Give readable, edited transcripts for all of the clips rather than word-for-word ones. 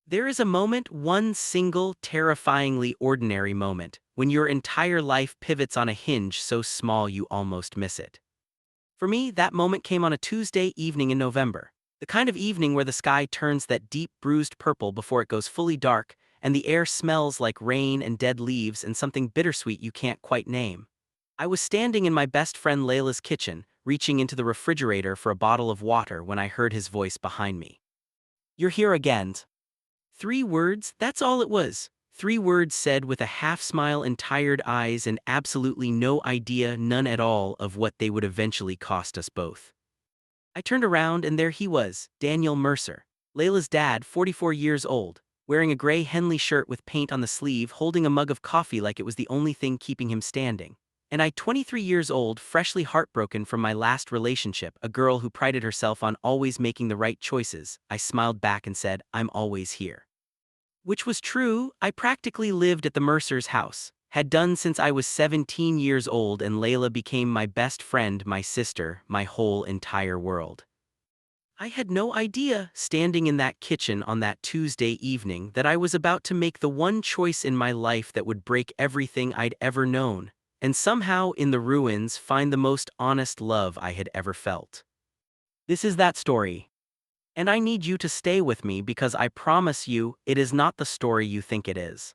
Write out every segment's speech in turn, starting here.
There is a moment, one single, terrifyingly ordinary moment, when your entire life pivots on a hinge so small you almost miss it. For me, that moment came on a Tuesday evening in November. The kind of evening where the sky turns that deep, bruised purple before it goes fully dark, and the air smells like rain and dead leaves and something bittersweet you can't quite name. I was standing in my best friend Layla's kitchen, reaching into the refrigerator for a bottle of water when I heard his voice behind me. "You're here again." 3 words, that's all it was. 3 words said with a half smile and tired eyes and absolutely no idea, none at all, of what they would eventually cost us both. I turned around and there he was, Daniel Mercer, Layla's dad, 44 years old, wearing a gray Henley shirt with paint on the sleeve, holding a mug of coffee like it was the only thing keeping him standing. And I, 23 years old, freshly heartbroken from my last relationship, a girl who prided herself on always making the right choices. I smiled back and said, "I'm always here." Which was true. I practically lived at the Mercer's house, had done since I was 17 years old, and Layla became my best friend, my sister, my whole entire world. I had no idea, standing in that kitchen on that Tuesday evening, that I was about to make the one choice in my life that would break everything I'd ever known, and somehow, in the ruins, find the most honest love I had ever felt. This is that story. And I need you to stay with me because I promise you, it is not the story you think it is.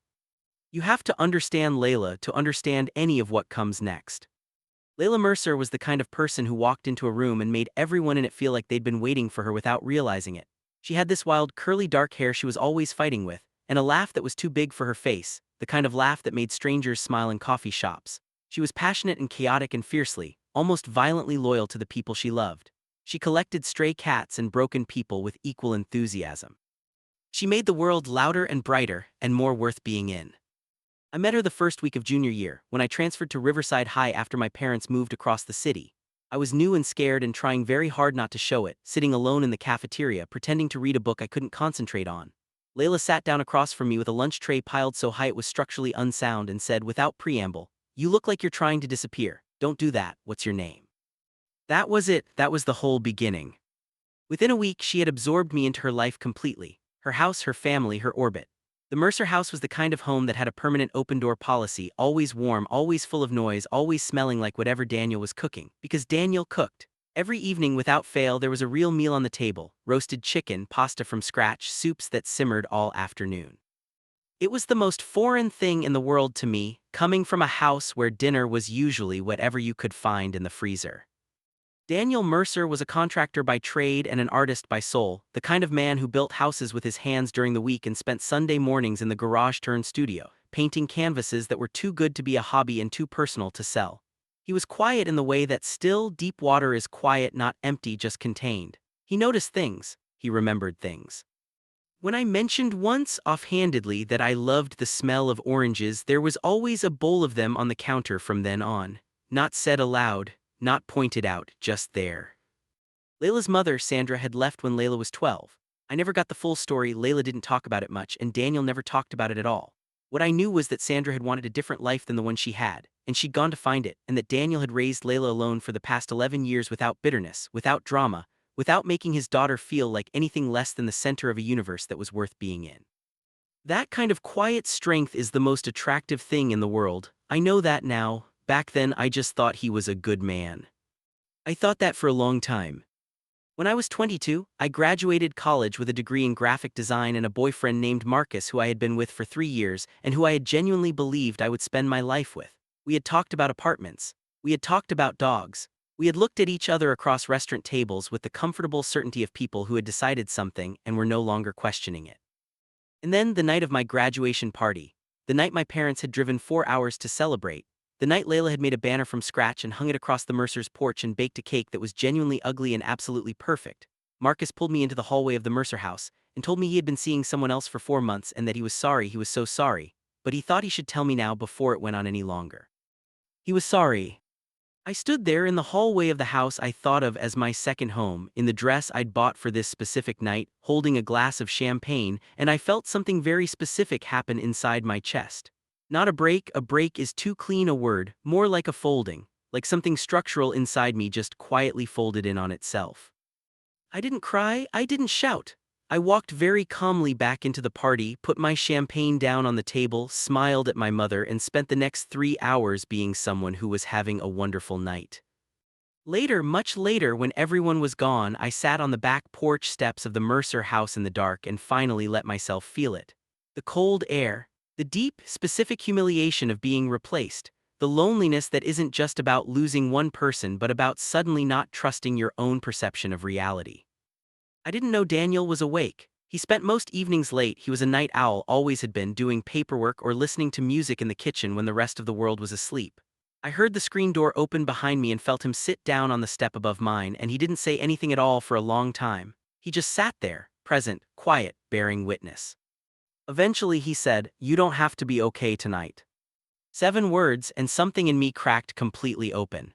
You have to understand Layla to understand any of what comes next. Layla Mercer was the kind of person who walked into a room and made everyone in it feel like they'd been waiting for her without realizing it. She had this wild, curly dark hair she was always fighting with, and a laugh that was too big for her face, the kind of laugh that made strangers smile in coffee shops. She was passionate and chaotic and fiercely, almost violently loyal to the people she loved. She collected stray cats and broken people with equal enthusiasm. She made the world louder and brighter and more worth being in. I met her the first week of junior year, when I transferred to Riverside High after my parents moved across the city. I was new and scared and trying very hard not to show it, sitting alone in the cafeteria pretending to read a book I couldn't concentrate on. Layla sat down across from me with a lunch tray piled so high it was structurally unsound and said without preamble, "You look like you're trying to disappear. Don't do that. What's your name?" That was it. That was the whole beginning. Within a week, she had absorbed me into her life completely. Her house, her family, her orbit. The Mercer house was the kind of home that had a permanent open-door policy, always warm, always full of noise, always smelling like whatever Daniel was cooking, because Daniel cooked. Every evening, without fail, there was a real meal on the table: roasted chicken, pasta from scratch, soups that simmered all afternoon. It was the most foreign thing in the world to me, coming from a house where dinner was usually whatever you could find in the freezer. Daniel Mercer was a contractor by trade and an artist by soul, the kind of man who built houses with his hands during the week and spent Sunday mornings in the garage-turned-studio, painting canvases that were too good to be a hobby and too personal to sell. He was quiet in the way that still, deep water is quiet, not empty, just contained. He noticed things. He remembered things. When I mentioned once, offhandedly, that I loved the smell of oranges, there was always a bowl of them on the counter from then on. Not said aloud, not pointed out, just there. Layla's mother, Sandra, had left when Layla was 12. I never got the full story. Layla didn't talk about it much, and Daniel never talked about it at all. What I knew was that Sandra had wanted a different life than the one she had, and she'd gone to find it, and that Daniel had raised Layla alone for the past 11 years without bitterness, without drama, without making his daughter feel like anything less than the center of a universe that was worth being in. That kind of quiet strength is the most attractive thing in the world. I know that now. Back then, I just thought he was a good man. I thought that for a long time. When I was 22, I graduated college with a degree in graphic design and a boyfriend named Marcus who I had been with for 3 years and who I had genuinely believed I would spend my life with. We had talked about apartments. We had talked about dogs. We had looked at each other across restaurant tables with the comfortable certainty of people who had decided something and were no longer questioning it. And then, the night of my graduation party, the night my parents had driven 4 hours to celebrate, the night Layla had made a banner from scratch and hung it across the Mercer's porch and baked a cake that was genuinely ugly and absolutely perfect, Marcus pulled me into the hallway of the Mercer house and told me he had been seeing someone else for 4 months and that he was sorry, he was so sorry, but he thought he should tell me now before it went on any longer. He was sorry. I stood there in the hallway of the house I thought of as my second home, in the dress I'd bought for this specific night, holding a glass of champagne, and I felt something very specific happen inside my chest. Not a break is too clean a word, more like a folding, like something structural inside me just quietly folded in on itself. I didn't cry, I didn't shout. I walked very calmly back into the party, put my champagne down on the table, smiled at my mother, and spent the next 3 hours being someone who was having a wonderful night. Later, much later, when everyone was gone, I sat on the back porch steps of the Mercer house in the dark and finally let myself feel it. The cold air, the deep, specific humiliation of being replaced, the loneliness that isn't just about losing one person but about suddenly not trusting your own perception of reality. I didn't know Daniel was awake. He spent most evenings late. He was a night owl, always had been, doing paperwork or listening to music in the kitchen when the rest of the world was asleep. I heard the screen door open behind me and felt him sit down on the step above mine, and he didn't say anything at all for a long time. He just sat there, present, quiet, bearing witness. Eventually he said, "You don't have to be okay tonight." 7 words, and something in me cracked completely open.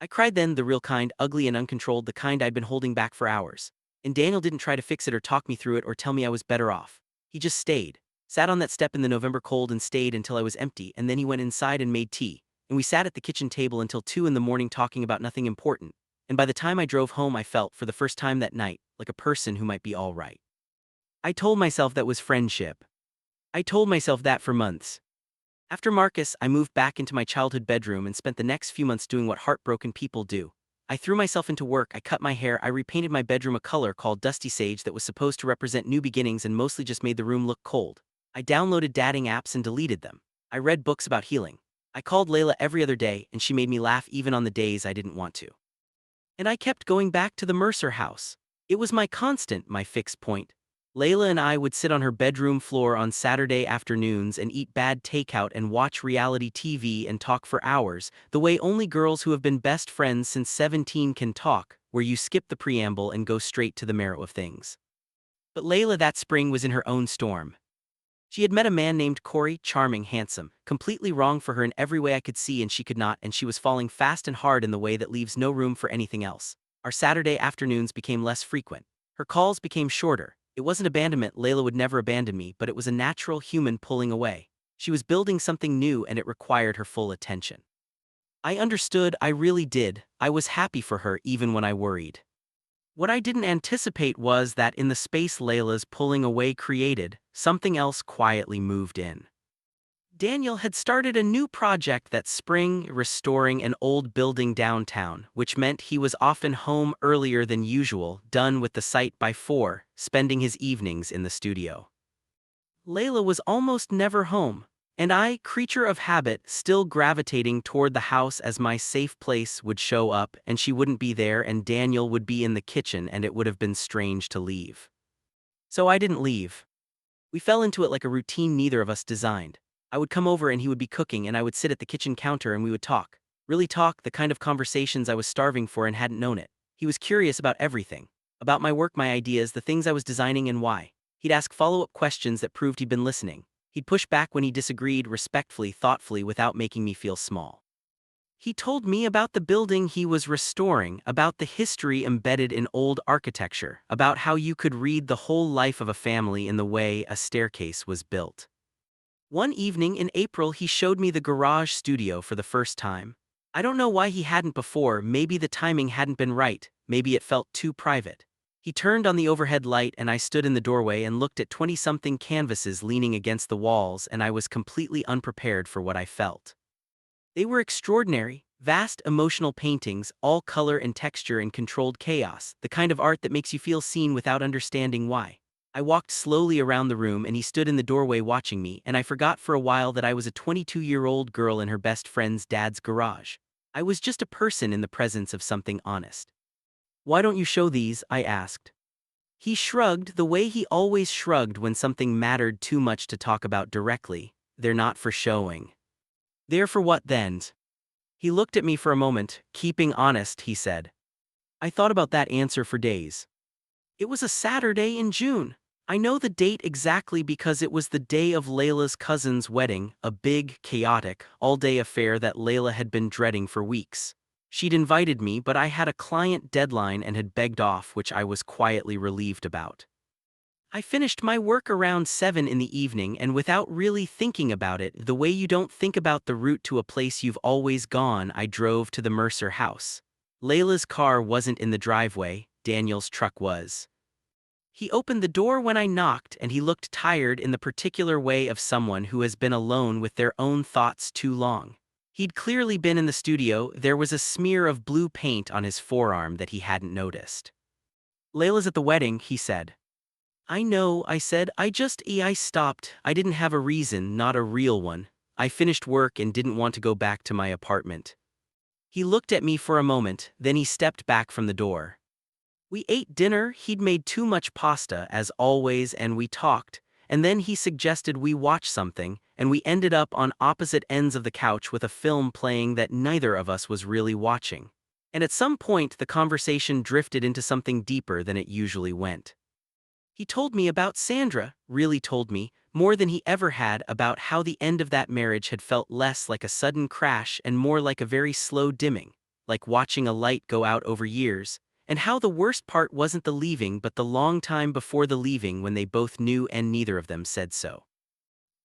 I cried then, the real kind, ugly and uncontrolled, the kind I'd been holding back for hours. And Daniel didn't try to fix it or talk me through it or tell me I was better off. He just stayed, sat on that step in the November cold and stayed until I was empty, and then he went inside and made tea, and we sat at the kitchen table until 2 in the morning talking about nothing important, and by the time I drove home I felt, for the first time that night, like a person who might be all right. I told myself that was friendship. I told myself that for months. After Marcus, I moved back into my childhood bedroom and spent the next few months doing what heartbroken people do. I threw myself into work, I cut my hair, I repainted my bedroom a color called Dusty Sage that was supposed to represent new beginnings and mostly just made the room look cold. I downloaded dating apps and deleted them. I read books about healing. I called Layla every other day, and she made me laugh even on the days I didn't want to. And I kept going back to the Mercer house. It was my constant, my fixed point. Layla and I would sit on her bedroom floor on Saturday afternoons and eat bad takeout and watch reality TV and talk for hours, the way only girls who have been best friends since 17 can talk, where you skip the preamble and go straight to the marrow of things. But Layla that spring was in her own storm. She had met a man named Corey, charming, handsome, completely wrong for her in every way I could see and she could not, and she was falling fast and hard in the way that leaves no room for anything else. Our Saturday afternoons became less frequent. Her calls became shorter. It wasn't abandonment, Layla would never abandon me, but it was a natural human pulling away. She was building something new and it required her full attention. I understood, I really did. I was happy for her even when I worried. What I didn't anticipate was that in the space Layla's pulling away created, something else quietly moved in. Daniel had started a new project that spring, restoring an old building downtown, which meant he was often home earlier than usual, done with the site by 4, spending his evenings in the studio. Layla was almost never home, and I, creature of habit, still gravitating toward the house as my safe place, would show up and she wouldn't be there and Daniel would be in the kitchen and it would have been strange to leave. So I didn't leave. We fell into it like a routine neither of us designed. I would come over and he would be cooking and I would sit at the kitchen counter and we would talk. Really talk, the kind of conversations I was starving for and hadn't known it. He was curious about everything. About my work, my ideas, the things I was designing and why. He'd ask follow-up questions that proved he'd been listening. He'd push back when he disagreed, respectfully, thoughtfully, without making me feel small. He told me about the building he was restoring, about the history embedded in old architecture, about how you could read the whole life of a family in the way a staircase was built. One evening in April he showed me the garage studio for the first time. I don't know why he hadn't before, maybe the timing hadn't been right, maybe it felt too private. He turned on the overhead light and I stood in the doorway and looked at 20-something canvases leaning against the walls, and I was completely unprepared for what I felt. They were extraordinary, vast emotional paintings, all color and texture in controlled chaos, the kind of art that makes you feel seen without understanding why. I walked slowly around the room and he stood in the doorway watching me, and I forgot for a while that I was a 22-year-old girl in her best friend's dad's garage. I was just a person in the presence of something honest. "Why don't you show these?" I asked. He shrugged, the way he always shrugged when something mattered too much to talk about directly. "They're not for showing." "They're for what then?" He looked at me for a moment. "Keeping honest," he said. I thought about that answer for days. It was a Saturday in June. I know the date exactly because it was the day of Layla's cousin's wedding, a big, chaotic, all-day affair that Layla had been dreading for weeks. She'd invited me, but I had a client deadline and had begged off, which I was quietly relieved about. I finished my work around 7 in the evening, and without really thinking about it, the way you don't think about the route to a place you've always gone, I drove to the Mercer house. Layla's car wasn't in the driveway, Daniel's truck was. He opened the door when I knocked and he looked tired in the particular way of someone who has been alone with their own thoughts too long. He'd clearly been in the studio. There was a smear of blue paint on his forearm that he hadn't noticed. "Layla's at the wedding," he said. "I know," I said. I stopped. I didn't have a reason, not a real one. I finished work and didn't want to go back to my apartment." He looked at me for a moment, then he stepped back from the door. We ate dinner. He'd made too much pasta, as always, and we talked, and then he suggested we watch something, and we ended up on opposite ends of the couch with a film playing that neither of us was really watching. And at some point the conversation drifted into something deeper than it usually went. He told me about Sandra, really told me, more than he ever had, about how the end of that marriage had felt less like a sudden crash and more like a very slow dimming, like watching a light go out over years, and how the worst part wasn't the leaving but the long time before the leaving when they both knew and neither of them said so.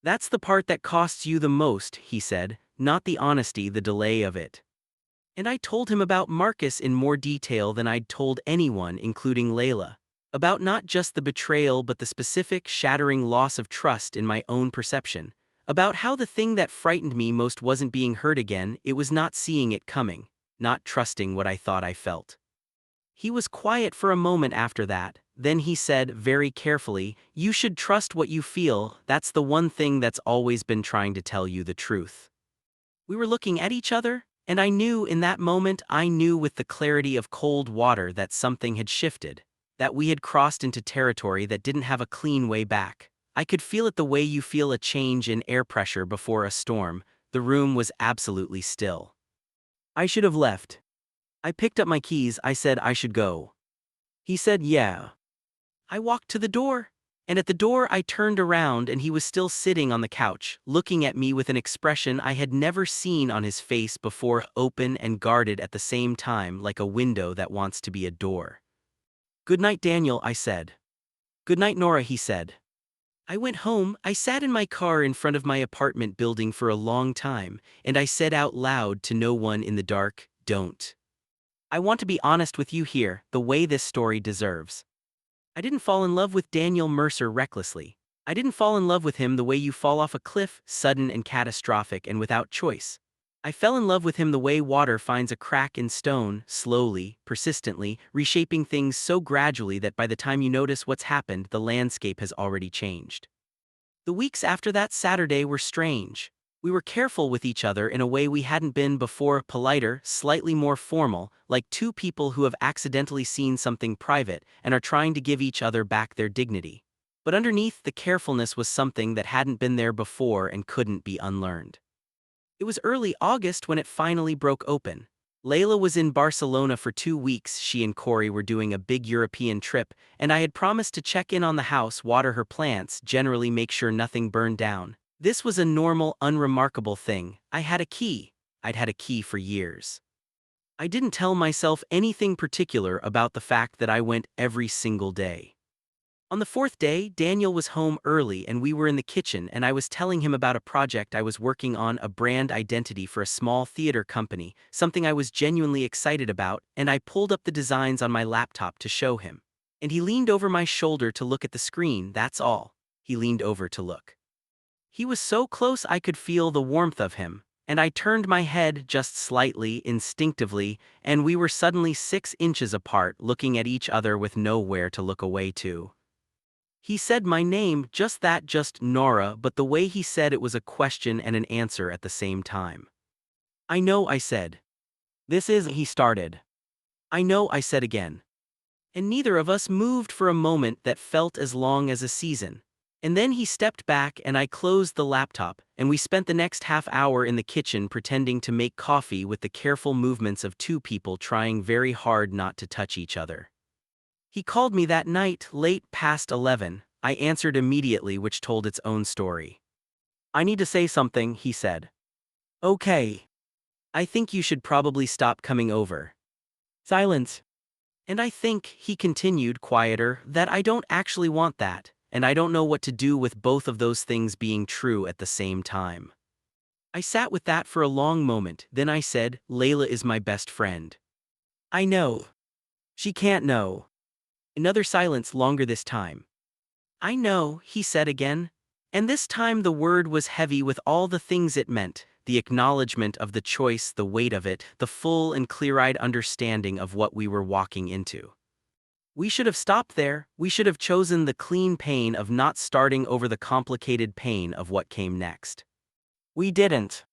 "That's the part that costs you the most," he said, "not the honesty, the delay of it." And I told him about Marcus in more detail than I'd told anyone, including Layla. About not just the betrayal but the specific, shattering loss of trust in my own perception. About how the thing that frightened me most wasn't being hurt again, it was not seeing it coming, not trusting what I thought I felt. He was quiet for a moment after that, then he said, very carefully, "You should trust what you feel. That's the one thing that's always been trying to tell you the truth." We were looking at each other, and I knew in that moment, I knew with the clarity of cold water that something had shifted, that we had crossed into territory that didn't have a clean way back. I could feel it the way you feel a change in air pressure before a storm. The room was absolutely still. I should have left. I picked up my keys. I said I should go. He said, "Yeah." I walked to the door, and at the door I turned around and he was still sitting on the couch, looking at me with an expression I had never seen on his face before, open and guarded at the same time, like a window that wants to be a door. "Good night, Daniel," I said. "Good night, Nora," he said. I went home. I sat in my car in front of my apartment building for a long time, and I said out loud to no one in the dark, "Don't. I want to be honest with you here, the way this story deserves. I didn't fall in love with Daniel Mercer recklessly. I didn't fall in love with him the way you fall off a cliff, sudden and catastrophic and without choice. I fell in love with him the way water finds a crack in stone, slowly, persistently, reshaping things so gradually that by the time you notice what's happened, the landscape has already changed." The weeks after that Saturday were strange. We were careful with each other in a way we hadn't been before, politer, slightly more formal, like two people who have accidentally seen something private and are trying to give each other back their dignity. But underneath the carefulness was something that hadn't been there before and couldn't be unlearned. It was early August when it finally broke open. Layla was in Barcelona for 2 weeks. She and Corey were doing a big European trip, and I had promised to check in on the house, water her plants, generally make sure nothing burned down. This was a normal, unremarkable thing. I had a key. I'd had a key for years. I didn't tell myself anything particular about the fact that I went every single day. On the fourth day, Daniel was home early and we were in the kitchen and I was telling him about a project I was working on, a brand identity for a small theater company, something I was genuinely excited about, and I pulled up the designs on my laptop to show him. And he leaned over my shoulder to look at the screen, that's all. He leaned over to look. He was so close I could feel the warmth of him, and I turned my head just slightly, instinctively, and we were suddenly 6 inches apart, looking at each other with nowhere to look away to. He said my name, just that, just Nora, but the way he said it was a question and an answer at the same time. "I know," I said. "This is," he started. "I know," I said again. And neither of us moved for a moment that felt as long as a season. And then he stepped back and I closed the laptop, and we spent the next half hour in the kitchen pretending to make coffee with the careful movements of two people trying very hard not to touch each other. He called me that night, late past 11. I answered immediately, which told its own story. "I need to say something," he said. "Okay. I think you should probably stop coming over." Silence. "And I think," he continued, quieter, "that I don't actually want that, and I don't know what to do with both of those things being true at the same time." I sat with that for a long moment, then I said, "Layla is my best friend." "I know. She can't know." Another silence, longer this time. "I know," he said again. And this time the word was heavy with all the things it meant, the acknowledgement of the choice, the weight of it, the full and clear-eyed understanding of what we were walking into. We should have stopped there. We should have chosen the clean pain of not starting over the complicated pain of what came next. We didn't.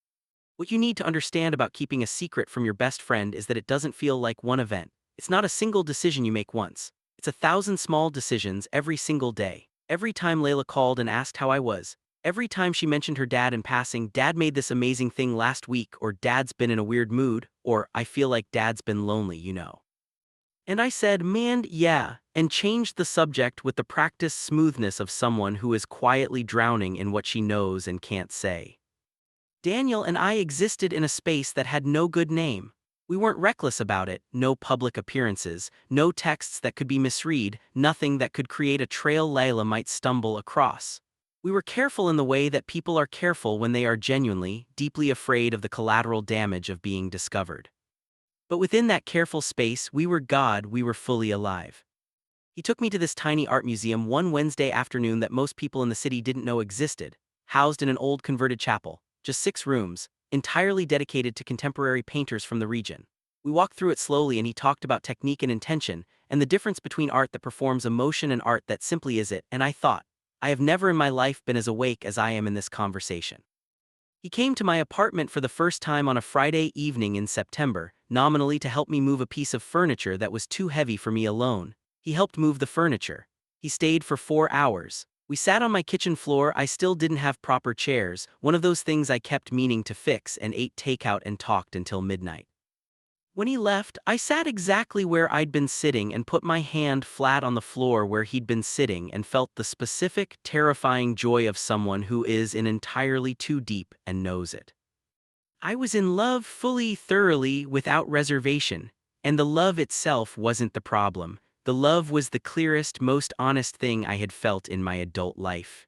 What you need to understand about keeping a secret from your best friend is that it doesn't feel like one event. It's not a single decision you make once. It's 1,000 small decisions every single day. Every time Layla called and asked how I was. Every time she mentioned her dad in passing, "Dad made this amazing thing last week," or "Dad's been in a weird mood," or "I feel like Dad's been lonely. And I said, "Man, yeah," and changed the subject with the practiced smoothness of someone who is quietly drowning in what she knows and can't say. Daniel and I existed in a space that had no good name. We weren't reckless about it, no public appearances, no texts that could be misread, nothing that could create a trail Layla might stumble across. We were careful in the way that people are careful when they are genuinely, deeply afraid of the collateral damage of being discovered. But within that careful space, we were God, we were fully alive. He took me to this tiny art museum one Wednesday afternoon that most people in the city didn't know existed, housed in an old converted chapel, just 6 rooms, entirely dedicated to contemporary painters from the region. We walked through it slowly and he talked about technique and intention, and the difference between art that performs emotion and art that simply is it, and I thought, I have never in my life been as awake as I am in this conversation. He came to my apartment for the first time on a Friday evening in September, nominally to help me move a piece of furniture that was too heavy for me alone. He helped move the furniture. He stayed for 4 hours. We sat on my kitchen floor. I still didn't have proper chairs, one of those things I kept meaning to fix, and ate takeout and talked until midnight. When he left, I sat exactly where I'd been sitting and put my hand flat on the floor where he'd been sitting and felt the specific, terrifying joy of someone who is in entirely too deep and knows it. I was in love fully, thoroughly, without reservation, and the love itself wasn't the problem. The love was the clearest, most honest thing I had felt in my adult life.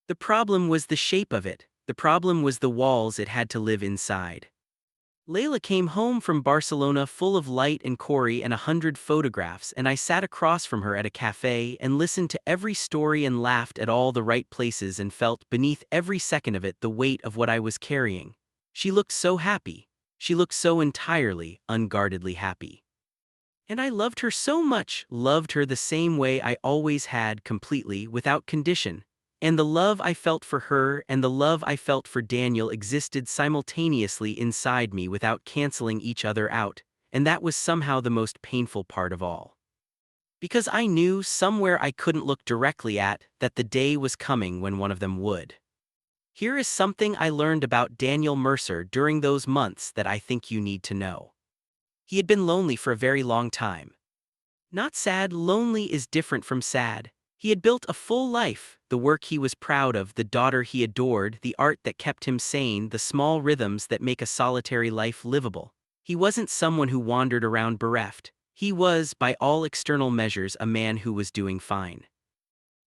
The problem was the shape of it. The problem was the walls it had to live inside. Layla came home from Barcelona full of light and Corey and 100 photographs, and I sat across from her at a cafe and listened to every story and laughed at all the right places and felt beneath every second of it the weight of what I was carrying. She looked so happy. She looked so entirely, unguardedly happy. And I loved her so much, loved her the same way I always had, completely, without condition. And the love I felt for her and the love I felt for Daniel existed simultaneously inside me without canceling each other out, and that was somehow the most painful part of all. Because I knew, somewhere I couldn't look directly at, that the day was coming when one of them would. Here is something I learned about Daniel Mercer during those months that I think you need to know. He had been lonely for a very long time. Not sad. Lonely is different from sad. He had built a full life, the work he was proud of, the daughter he adored, the art that kept him sane, the small rhythms that make a solitary life livable. He wasn't someone who wandered around bereft. He was, by all external measures, a man who was doing fine.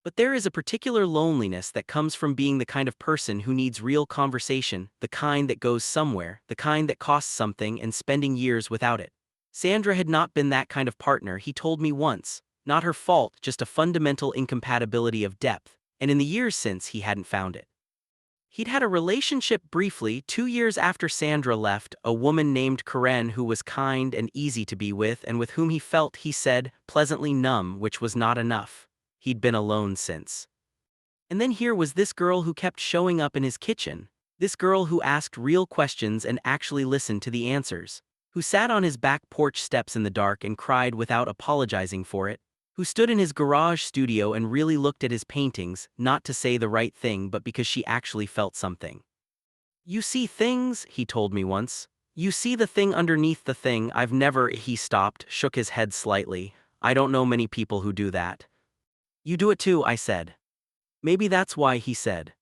But there is a particular loneliness that comes from being the kind of person who needs real conversation, the kind that goes somewhere, the kind that costs something, and spending years without it. Sandra had not been that kind of partner, he told me once. Not her fault, just a fundamental incompatibility of depth, and in the years since he hadn't found it. He'd had a relationship briefly 2 years after Sandra left, a woman named Karen who was kind and easy to be with and with whom he felt, he said, pleasantly numb, which was not enough. He'd been alone since. And then here was this girl who kept showing up in his kitchen, this girl who asked real questions and actually listened to the answers, who sat on his back porch steps in the dark and cried without apologizing for it, who stood in his garage studio and really looked at his paintings, not to say the right thing but because she actually felt something. You see things, he told me once. You see the thing underneath the thing. I've never. He stopped, shook his head slightly. I don't know many people who do that. You do it too, I said. Maybe that's why, he said.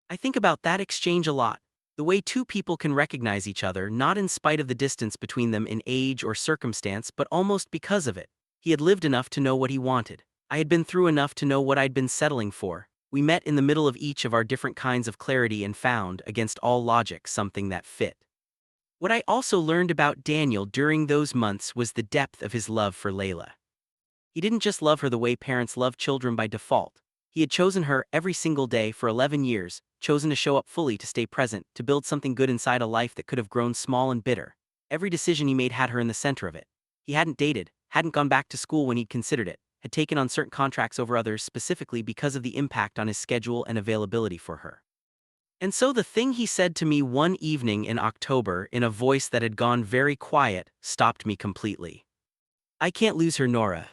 I think about that exchange a lot. The way two people can recognize each other, not in spite of the distance between them in age or circumstance, but almost because of it. He had lived enough to know what he wanted. I had been through enough to know what I'd been settling for. We met in the middle of each of our different kinds of clarity and found, against all logic, something that fit. What I also learned about Daniel during those months was the depth of his love for Layla. He didn't just love her the way parents love children by default. He had chosen her every single day for 11 years, chosen to show up fully, to stay present, to build something good inside a life that could have grown small and bitter. Every decision he made had her in the center of it. He hadn't dated, hadn't gone back to school when he'd considered it, had taken on certain contracts over others specifically because of the impact on his schedule and availability for her. And so the thing he said to me one evening in October in a voice that had gone very quiet stopped me completely. "I can't lose her, Nora."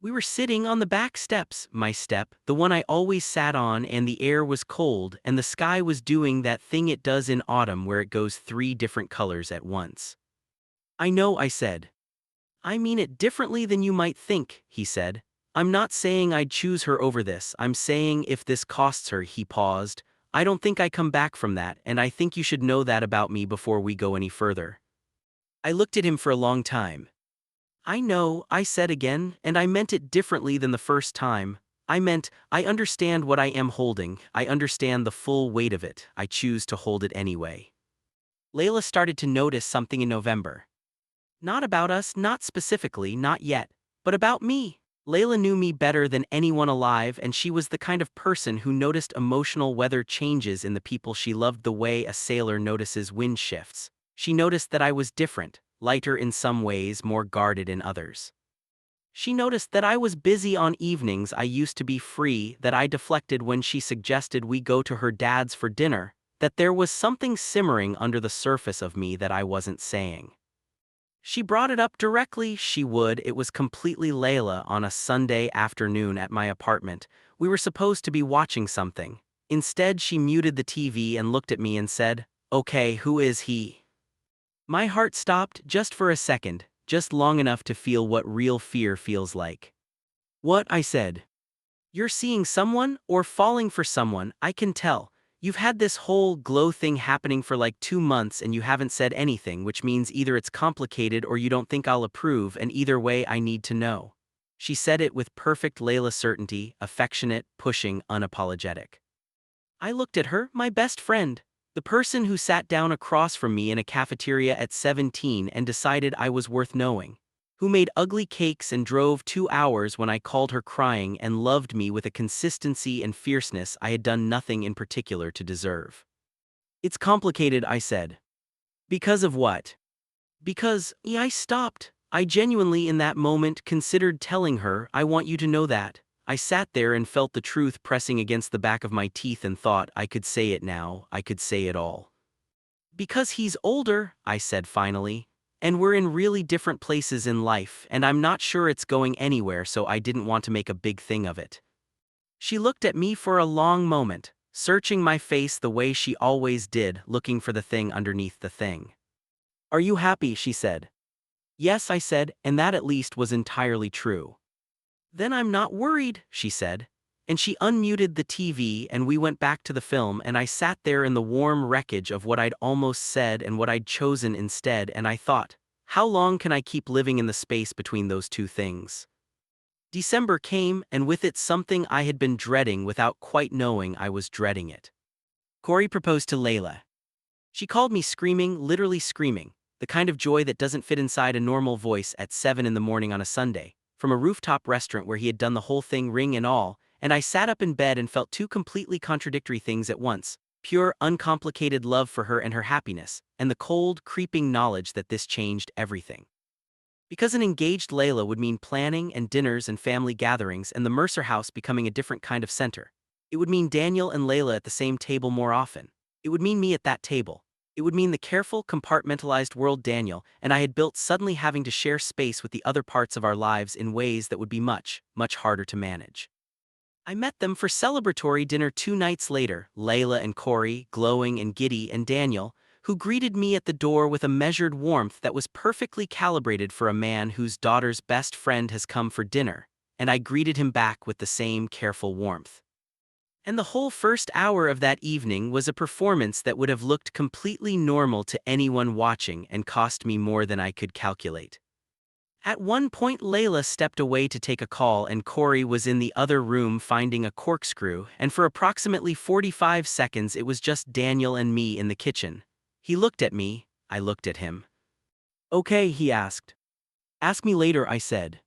We were sitting on the back steps, my step, the one I always sat on, and the air was cold and the sky was doing that thing it does in autumn where it goes three different colors at once. "I know," I said. "I mean it differently than you might think," he said. "I'm not saying I'd choose her over this. I'm saying if this costs her," he paused. "I don't think I come back from that, and I think you should know that about me before we go any further." I looked at him for a long time. "I know," I said again, and I meant it differently than the first time. I meant, I understand what I am holding, I understand the full weight of it, I choose to hold it anyway. Layla started to notice something in November. Not about us, not specifically, not yet, but about me. Layla knew me better than anyone alive, and she was the kind of person who noticed emotional weather changes in the people she loved the way a sailor notices wind shifts. She noticed that I was different, lighter in some ways, more guarded in others. She noticed that I was busy on evenings I used to be free, that I deflected when she suggested we go to her dad's for dinner, that there was something simmering under the surface of me that I wasn't saying. She brought it up directly, she would. It was completely Layla on a Sunday afternoon at my apartment. We were supposed to be watching something. Instead, she muted the TV and looked at me and said, "Okay, who is he?" My heart stopped just for a second, just long enough to feel what real fear feels like. "What?" I said. "You're seeing someone, or falling for someone, I can tell. You've had this whole glow thing happening for like 2 months and you haven't said anything, which means either it's complicated or you don't think I'll approve, and either way I need to know." She said it with perfect Layla certainty, affectionate, pushing, unapologetic. I looked at her, my best friend, the person who sat down across from me in a cafeteria at 17 and decided I was worth knowing, who made ugly cakes and drove 2 hours when I called her crying, and loved me with a consistency and fierceness I had done nothing in particular to deserve. "It's complicated," I said. "Because of what?" "Because, I stopped. I genuinely in that moment considered telling her, I want you to know that." I sat there and felt the truth pressing against the back of my teeth and thought, I could say it now, I could say it all. "Because he's older," I said finally, "and we're in really different places in life, and I'm not sure it's going anywhere, so I didn't want to make a big thing of it." She looked at me for a long moment, searching my face the way she always did, looking for the thing underneath the thing. "Are you happy?" she said. "Yes," I said, and that at least was entirely true. "Then I'm not worried," she said. And she unmuted the TV and we went back to the film, and I sat there in the warm wreckage of what I'd almost said and what I'd chosen instead, and I thought, how long can I keep living in the space between those two things? December came, and with it something I had been dreading without quite knowing I was dreading it. Corey proposed to Layla. She called me screaming, literally screaming, the kind of joy that doesn't fit inside a normal voice at 7 in the morning on a Sunday, from a rooftop restaurant where he had done the whole thing, ring and all, and I sat up in bed and felt two completely contradictory things at once: pure, uncomplicated love for her and her happiness, and the cold, creeping knowledge that this changed everything. Because an engaged Layla would mean planning and dinners and family gatherings and the Mercer house becoming a different kind of center. It would mean Daniel and Layla at the same table more often. It would mean me at that table. It would mean the careful, compartmentalized world Daniel and I had built suddenly having to share space with the other parts of our lives in ways that would be much, much harder to manage. I met them for celebratory dinner 2 nights later, Layla and Corey, glowing and giddy, and Daniel, who greeted me at the door with a measured warmth that was perfectly calibrated for a man whose daughter's best friend has come for dinner, and I greeted him back with the same careful warmth. And the whole first hour of that evening was a performance that would have looked completely normal to anyone watching and cost me more than I could calculate. At one point Layla stepped away to take a call and Corey was in the other room finding a corkscrew, and for approximately 45 seconds it was just Daniel and me in the kitchen. He looked at me, I looked at him. "Okay," he asked. "Ask me later," I said.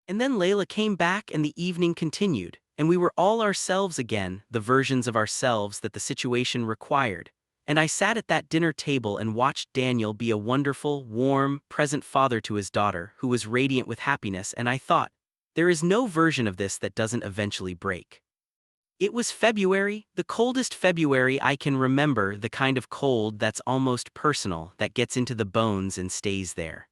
And then Layla came back and the evening continued, and we were all ourselves again, the versions of ourselves that the situation required. And I sat at that dinner table and watched Daniel be a wonderful, warm, present father to his daughter, who was radiant with happiness, and I thought, there is no version of this that doesn't eventually break. It was February, the coldest February I can remember, the kind of cold that's almost personal, that gets into the bones and stays there.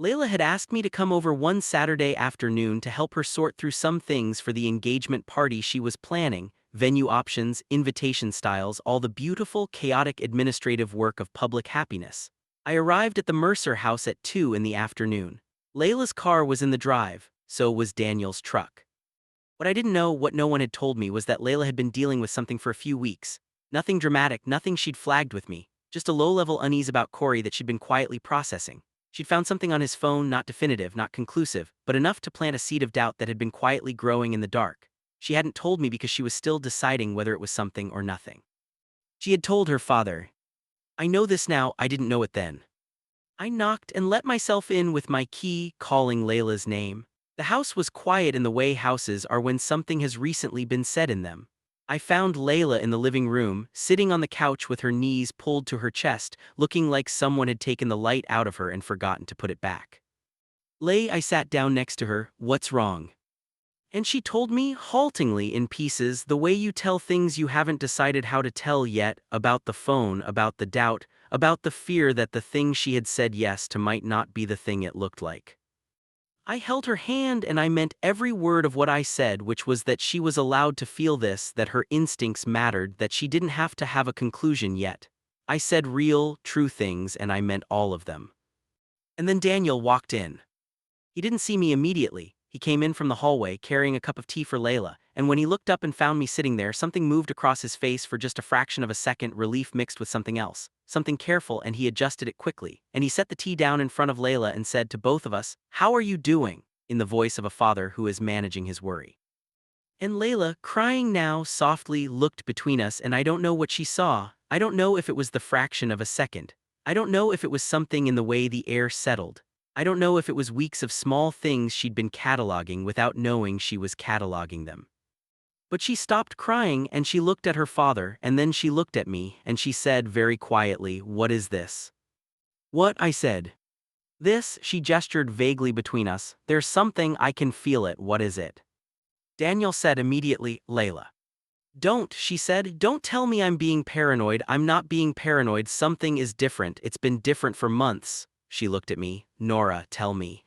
Layla had asked me to come over one Saturday afternoon to help her sort through some things for the engagement party she was planning, venue options, invitation styles, all the beautiful, chaotic administrative work of public happiness. I arrived at the Mercer house at 2 in the afternoon. Layla's car was in the drive, so was Daniel's truck. What I didn't know, what no one had told me, was that Layla had been dealing with something for a few weeks. Nothing dramatic, nothing she'd flagged with me, just a low-level unease about Corey that she'd been quietly processing. She'd found something on his phone, not definitive, not conclusive, but enough to plant a seed of doubt that had been quietly growing in the dark. She hadn't told me because she was still deciding whether it was something or nothing. She had told her father. I know this now, I didn't know it then. I knocked and let myself in with my key, calling Layla's name. The house was quiet in the way houses are when something has recently been said in them. I found Layla in the living room, sitting on the couch with her knees pulled to her chest, looking like someone had taken the light out of her and forgotten to put it back. I sat down next to her. What's wrong? And she told me, haltingly in pieces, the way you tell things you haven't decided how to tell yet, about the phone, about the doubt, about the fear that the thing she had said yes to might not be the thing it looked like. I held her hand and I meant every word of what I said, which was that she was allowed to feel this, that her instincts mattered, that she didn't have to have a conclusion yet. I said real, true things and I meant all of them. And then Daniel walked in. He didn't see me immediately. He came in from the hallway carrying a cup of tea for Layla, and when he looked up and found me sitting there, something moved across his face for just a fraction of a second, relief mixed with something else, something careful, and he adjusted it quickly, and he set the tea down in front of Layla and said to both of us, "How are you doing?" in the voice of a father who is managing his worry. And Layla, crying now, softly looked between us, and I don't know what she saw. I don't know if it was the fraction of a second. I don't know if it was something in the way the air settled. I don't know if it was weeks of small things she'd been cataloging without knowing she was cataloging them. But she stopped crying and she looked at her father, and then she looked at me and she said very quietly, "What is this?" "What?" I said. "This," she gestured vaguely between us. "There's something, I can feel it. What is it?" Daniel said immediately, "Layla." "Don't," she said, "don't tell me I'm being paranoid. I'm not being paranoid. Something is different. It's been different for months." She looked at me. "Nora, tell me."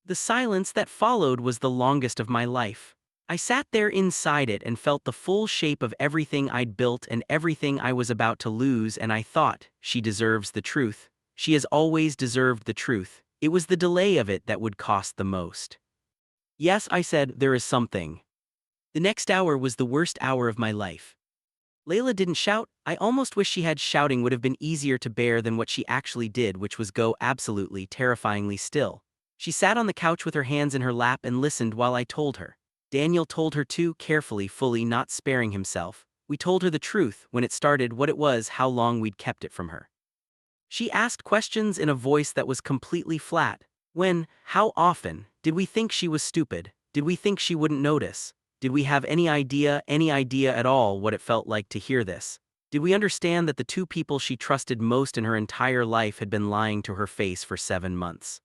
The silence that followed was the longest of my life. I sat there inside it and felt the full shape of everything I'd built and everything I was about to lose, and I thought, she deserves the truth. She has always deserved the truth. It was the delay of it that would cost the most. "Yes," I said, "there is something." The next hour was the worst hour of my life. Layla didn't shout. I almost wish she had. Shouting would have been easier to bear than what she actually did, which was go absolutely, terrifyingly still. She sat on the couch with her hands in her lap and listened while I told her. Daniel told her too, carefully, fully, not sparing himself. We told her the truth, when it started, what it was, how long we'd kept it from her. She asked questions in a voice that was completely flat. When, how often, did we think she was stupid? Did we think she wouldn't notice? Did we have any idea at all, what it felt like to hear this? Did we understand that the two people she trusted most in her entire life had been lying to her face for 7 months?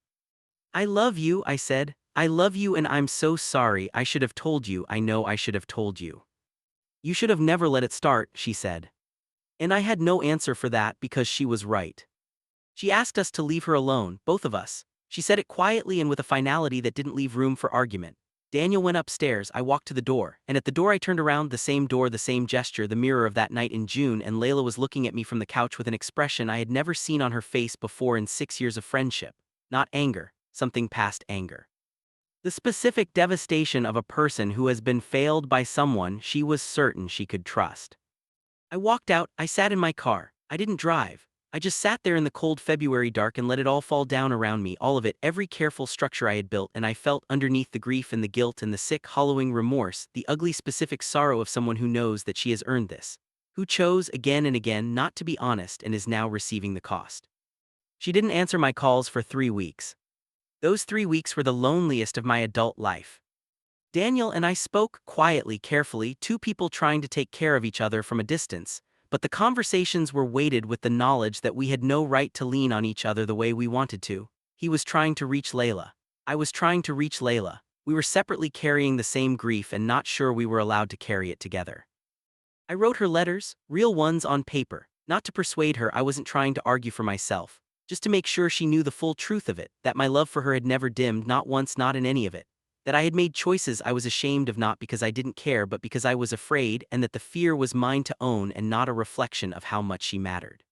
"I love you," I said. "I love you and I'm so sorry. I should have told you. I know I should have told you." "You should have never let it start," she said. And I had no answer for that because she was right. She asked us to leave her alone, both of us. She said it quietly and with a finality that didn't leave room for argument. Daniel went upstairs, I walked to the door, and at the door I turned around, the same door, the same gesture, the mirror of that night in June, and Layla was looking at me from the couch with an expression I had never seen on her face before in 6 years of friendship. Not anger, something past anger. The specific devastation of a person who has been failed by someone she was certain she could trust. I walked out. I sat in my car. I didn't drive. I just sat there in the cold February dark and let it all fall down around me, all of it, every careful structure I had built, and I felt underneath the grief and the guilt and the sick, hollowing remorse, the ugly specific sorrow of someone who knows that she has earned this, who chose again and again not to be honest and is now receiving the cost. She didn't answer my calls for 3 weeks. Those 3 weeks were the loneliest of my adult life. Daniel and I spoke quietly, carefully, two people trying to take care of each other from a distance, but the conversations were weighted with the knowledge that we had no right to lean on each other the way we wanted to. He was trying to reach Layla. I was trying to reach Layla. We were separately carrying the same grief and not sure we were allowed to carry it together. I wrote her letters, real ones on paper, not to persuade her. I wasn't trying to argue for myself, just to make sure she knew the full truth of it, that my love for her had never dimmed, not once, not in any of it. That I had made choices I was ashamed of, not because I didn't care but because I was afraid, and that the fear was mine to own and not a reflection of how much she mattered.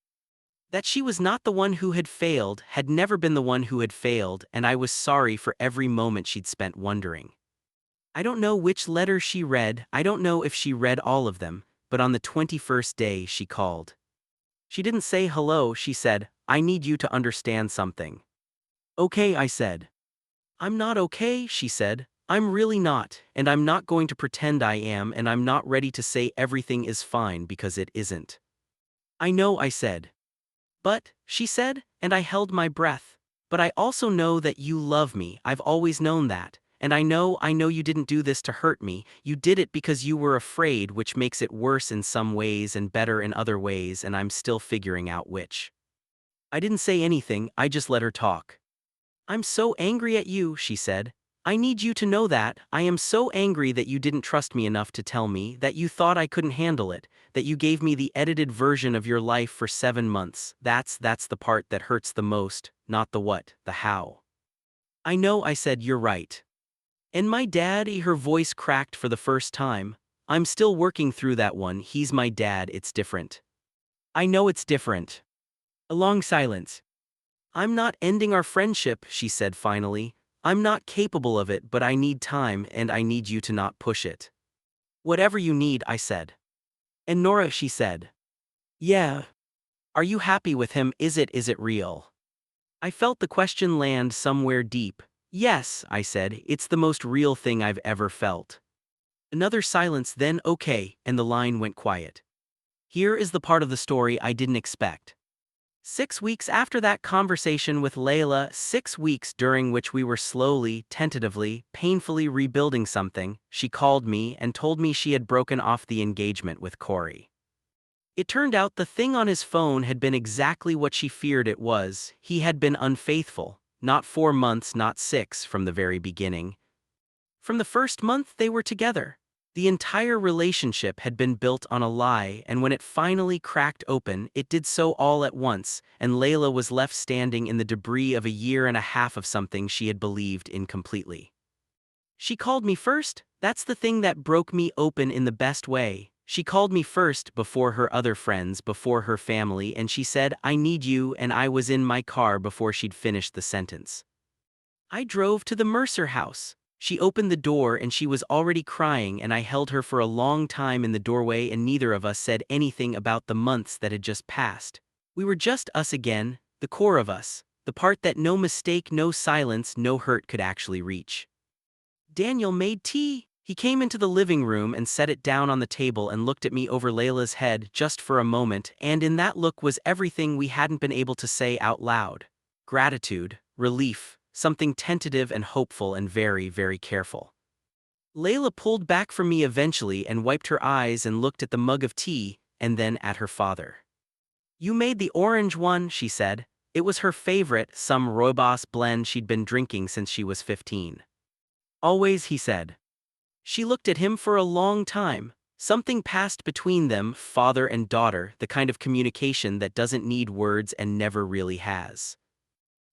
That she was not the one who had failed, had never been the one who had failed, and I was sorry for every moment she'd spent wondering. I don't know which letter she read, I don't know if she read all of them, but on the 21st day she called. She didn't say hello, she said, "I need you to understand something." "Okay," I said. "I'm not okay," she said. "I'm really not, and I'm not going to pretend I am, and I'm not ready to say everything is fine because it isn't." "I know," I said. "But," she said, and I held my breath. "But I also know that you love me. I've always known that. And I know you didn't do this to hurt me. You did it because you were afraid, which makes it worse in some ways and better in other ways, and I'm still figuring out which." I didn't say anything, I just let her talk. "I'm so angry at you," she said. "I need you to know that. I am so angry that you didn't trust me enough to tell me, that you thought I couldn't handle it, that you gave me the edited version of your life for 7 months. That's the part that hurts the most, not the what, the how." "I know," I said, "you're right. And my dad," her voice cracked for the first time. "I'm still working through that one. He's my dad, it's different." "I know it's different." A long silence. "I'm not ending our friendship," she said finally. "I'm not capable of it, but I need time, and I need you to not push it." "Whatever you need," I said. "And Nora," she said. "Yeah. Are you happy with him? Is it real?" I felt the question land somewhere deep. "Yes," I said, "it's the most real thing I've ever felt." Another silence, then "Okay," and the line went quiet. Here is the part of the story I didn't expect. 6 weeks after that conversation with Layla, 6 weeks during which we were slowly, tentatively, painfully rebuilding something, she called me and told me she had broken off the engagement with Corey. It turned out the thing on his phone had been exactly what she feared it was. He had been unfaithful, not 4 months, not 6, from the very beginning. From the first month they were together. The entire relationship had been built on a lie, and when it finally cracked open, it did so all at once, and Layla was left standing in the debris of a year and a half of something she had believed in completely. She called me first. That's the thing that broke me open in the best way. She called me first, before her other friends, before her family, and she said, "I need you," and I was in my car before she'd finished the sentence. I drove to the Mercer house. She opened the door and she was already crying, and I held her for a long time in the doorway, and neither of us said anything about the months that had just passed. We were just us again, the core of us, the part that no mistake, no silence, no hurt could actually reach. Daniel made tea. He came into the living room and set it down on the table and looked at me over Layla's head just for a moment, and in that look was everything we hadn't been able to say out loud. Gratitude, relief, something tentative and hopeful and very, very careful. Layla pulled back from me eventually and wiped her eyes and looked at the mug of tea, and then at her father. "You made the orange one," she said. It was her favorite, some rooibos blend she'd been drinking since she was 15. "Always," he said. She looked at him for a long time. Something passed between them, father and daughter, the kind of communication that doesn't need words and never really has.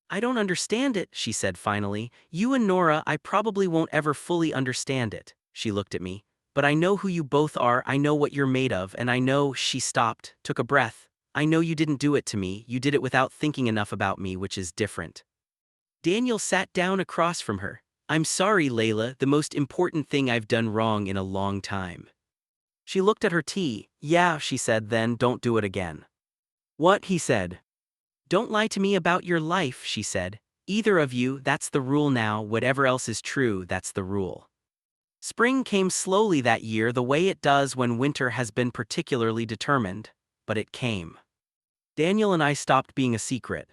"I don't understand it," she said finally. "You and Nora, I probably won't ever fully understand it." She looked at me. "But I know who you both are, I know what you're made of, and I know," she stopped, took a breath. "I know you didn't do it to me, you did it without thinking enough about me, which is different." Daniel sat down across from her. "I'm sorry, Layla, the most important thing I've done wrong in a long time." She looked at her tea. "Yeah," she said, "then don't do it again." "What?" he said. "Don't lie to me about your life," she said. "Either of you, that's the rule now, whatever else is true, that's the rule." Spring came slowly that year, the way it does when winter has been particularly determined, but it came. Daniel and I stopped being a secret.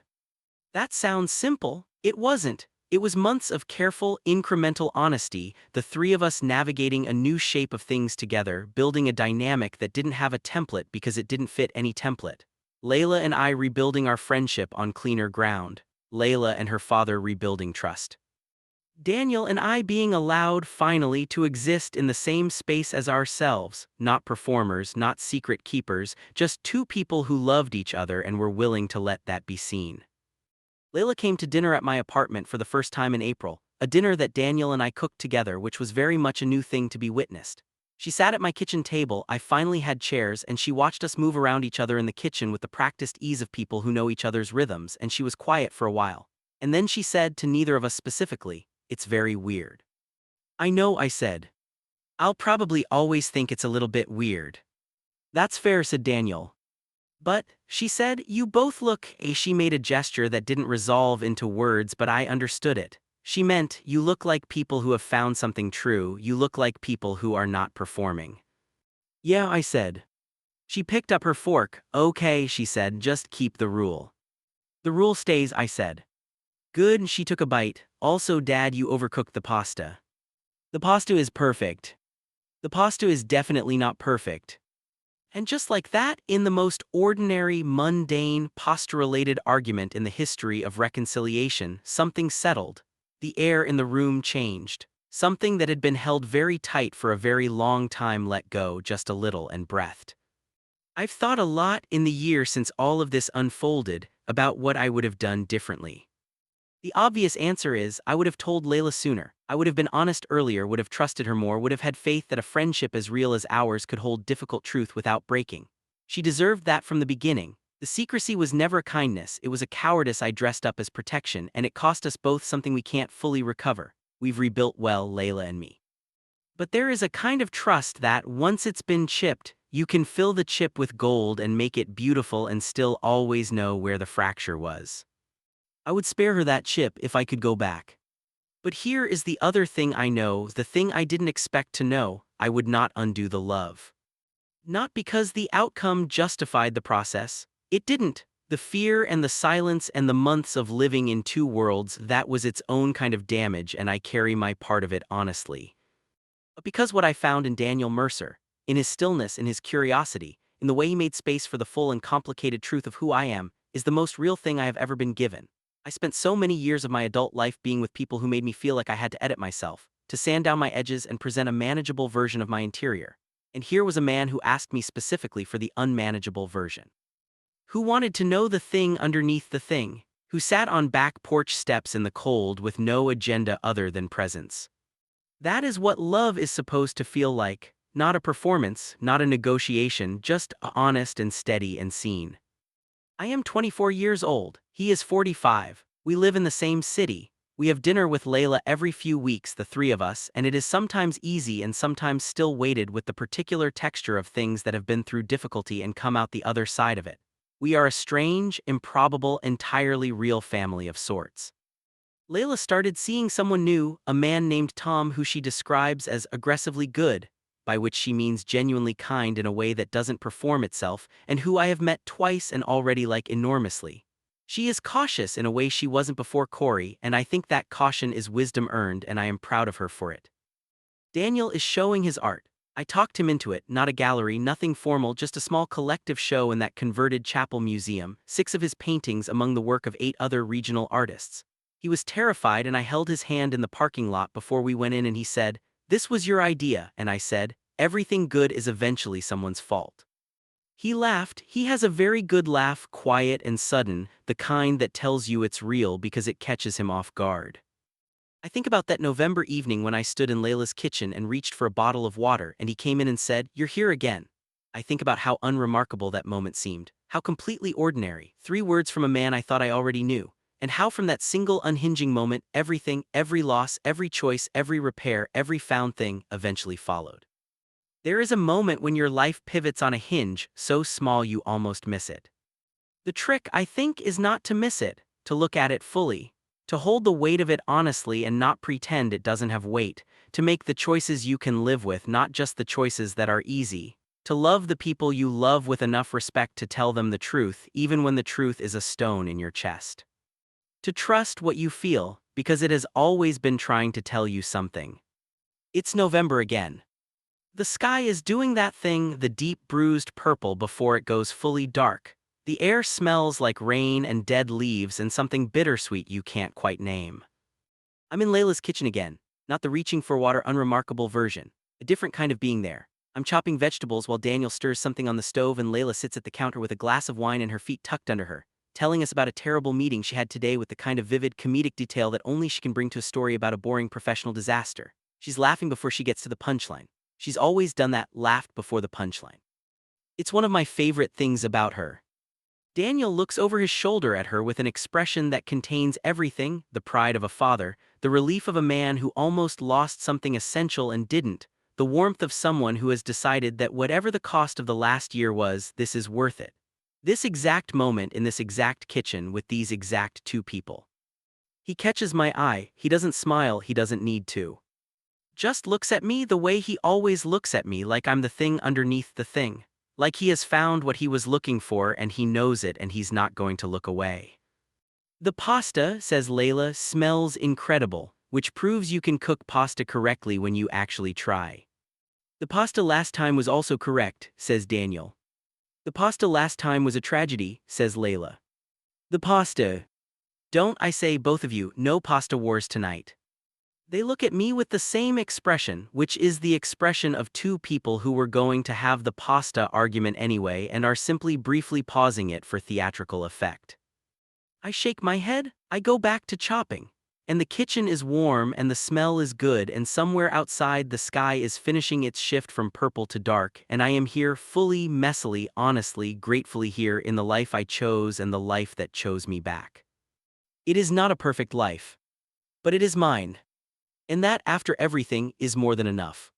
That sounds simple. It wasn't. It was months of careful, incremental honesty, the three of us navigating a new shape of things together, building a dynamic that didn't have a template because it didn't fit any template. Layla and I rebuilding our friendship on cleaner ground. Layla and her father rebuilding trust. Daniel and I being allowed, finally, to exist in the same space as ourselves, not performers, not secret keepers, just two people who loved each other and were willing to let that be seen. Layla came to dinner at my apartment for the first time in April, a dinner that Daniel and I cooked together, which was very much a new thing to be witnessed. She sat at my kitchen table, I finally had chairs, and she watched us move around each other in the kitchen with the practiced ease of people who know each other's rhythms, and she was quiet for a while. And then she said, to neither of us specifically, "It's very weird." "I know," I said. "I'll probably always think it's a little bit weird." "That's fair," said Daniel. "But," she said, "you both look." She made a gesture that didn't resolve into words, but I understood it. She meant, "You look like people who have found something true, you look like people who are not performing." "Yeah," I said. She picked up her fork. "Okay," she said, "just keep the rule." "The rule stays," I said. "Good," she took a bite. "Also, Dad, you overcooked the pasta." "The pasta is perfect." "The pasta is definitely not perfect." And just like that, in the most ordinary, mundane, pasta-related argument in the history of reconciliation, something settled. The air in the room changed. Something that had been held very tight for a very long time let go just a little and breathed. I've thought a lot in the year since all of this unfolded about what I would have done differently. The obvious answer is, I would have told Layla sooner. I would have been honest earlier, would have trusted her more, would have had faith that a friendship as real as ours could hold difficult truth without breaking. She deserved that from the beginning. The secrecy was never a kindness, it was a cowardice I dressed up as protection, and it cost us both something we can't fully recover. We've rebuilt well, Layla and me. But there is a kind of trust that, once it's been chipped, you can fill the chip with gold and make it beautiful and still always know where the fracture was. I would spare her that chip if I could go back. But here is the other thing I know, the thing I didn't expect to know: I would not undo the love. Not because the outcome justified the process. It didn't. The fear and the silence and the months of living in two worlds, that was its own kind of damage, and I carry my part of it honestly. But because what I found in Daniel Mercer, in his stillness, in his curiosity, in the way he made space for the full and complicated truth of who I am, is the most real thing I have ever been given. I spent so many years of my adult life being with people who made me feel like I had to edit myself, to sand down my edges and present a manageable version of my interior. And here was a man who asked me specifically for the unmanageable version. Who wanted to know the thing underneath the thing. Who sat on back porch steps in the cold with no agenda other than presence. That is what love is supposed to feel like. Not a performance, not a negotiation, just honest and steady and seen. I am 24 years old, he is 45, we live in the same city, we have dinner with Layla every few weeks, the three of us, and it is sometimes easy and sometimes still weighted with the particular texture of things that have been through difficulty and come out the other side of it. We are a strange, improbable, entirely real family of sorts. Layla started seeing someone new, a man named Tom, who she describes as aggressively good, by which she means genuinely kind in a way that doesn't perform itself, and who I have met twice and already like enormously. She is cautious in a way she wasn't before Corey, and I think that caution is wisdom earned, and I am proud of her for it. Daniel is showing his art. I talked him into it, not a gallery, nothing formal, just a small collective show in that converted chapel museum, 6 of his paintings among the work of 8 other regional artists. He was terrified, and I held his hand in the parking lot before we went in, and he said, "This was your idea," and I said, "Everything good is eventually someone's fault." He laughed. He has a very good laugh, quiet and sudden, the kind that tells you it's real because it catches him off guard. I think about that November evening when I stood in Layla's kitchen and reached for a bottle of water, and he came in and said, "You're here again." I think about how unremarkable that moment seemed, how completely ordinary, 3 words from a man I thought I already knew, and how from that single unhinging moment, everything, every loss, every choice, every repair, every found thing, eventually followed. There is a moment when your life pivots on a hinge, so small you almost miss it. The trick, I think, is not to miss it, to look at it fully, to hold the weight of it honestly and not pretend it doesn't have weight, to make the choices you can live with, not just the choices that are easy, to love the people you love with enough respect to tell them the truth, even when the truth is a stone in your chest. To trust what you feel, because it has always been trying to tell you something. It's November again. The sky is doing that thing, the deep bruised purple before it goes fully dark. The air smells like rain and dead leaves and something bittersweet you can't quite name. I'm in Layla's kitchen again, not the reaching for water unremarkable version, a different kind of being there. I'm chopping vegetables while Daniel stirs something on the stove and Layla sits at the counter with a glass of wine and her feet tucked under her, telling us about a terrible meeting she had today with the kind of vivid comedic detail that only she can bring to a story about a boring professional disaster. She's laughing before she gets to the punchline. She's always done that, laughed before the punchline. It's one of my favorite things about her. Daniel looks over his shoulder at her with an expression that contains everything: the pride of a father, the relief of a man who almost lost something essential and didn't, the warmth of someone who has decided that whatever the cost of the last year was, this is worth it. This exact moment in this exact kitchen with these exact two people. He catches my eye, he doesn't smile, he doesn't need to. Just looks at me the way he always looks at me, like I'm the thing underneath the thing. Like he has found what he was looking for and he knows it and he's not going to look away. The pasta, says Layla, smells incredible, which proves you can cook pasta correctly when you actually try. The pasta last time was also correct, says Daniel. The pasta last time was a tragedy, says Layla. The pasta. Don't, I say, both of you, no pasta wars tonight. They look at me with the same expression, which is the expression of two people who were going to have the pasta argument anyway and are simply briefly pausing it for theatrical effect. I shake my head, I go back to chopping. And the kitchen is warm and the smell is good and somewhere outside the sky is finishing its shift from purple to dark and I am here fully, messily, honestly, gratefully here in the life I chose and the life that chose me back. It is not a perfect life. But it is mine. And that, after everything, is more than enough.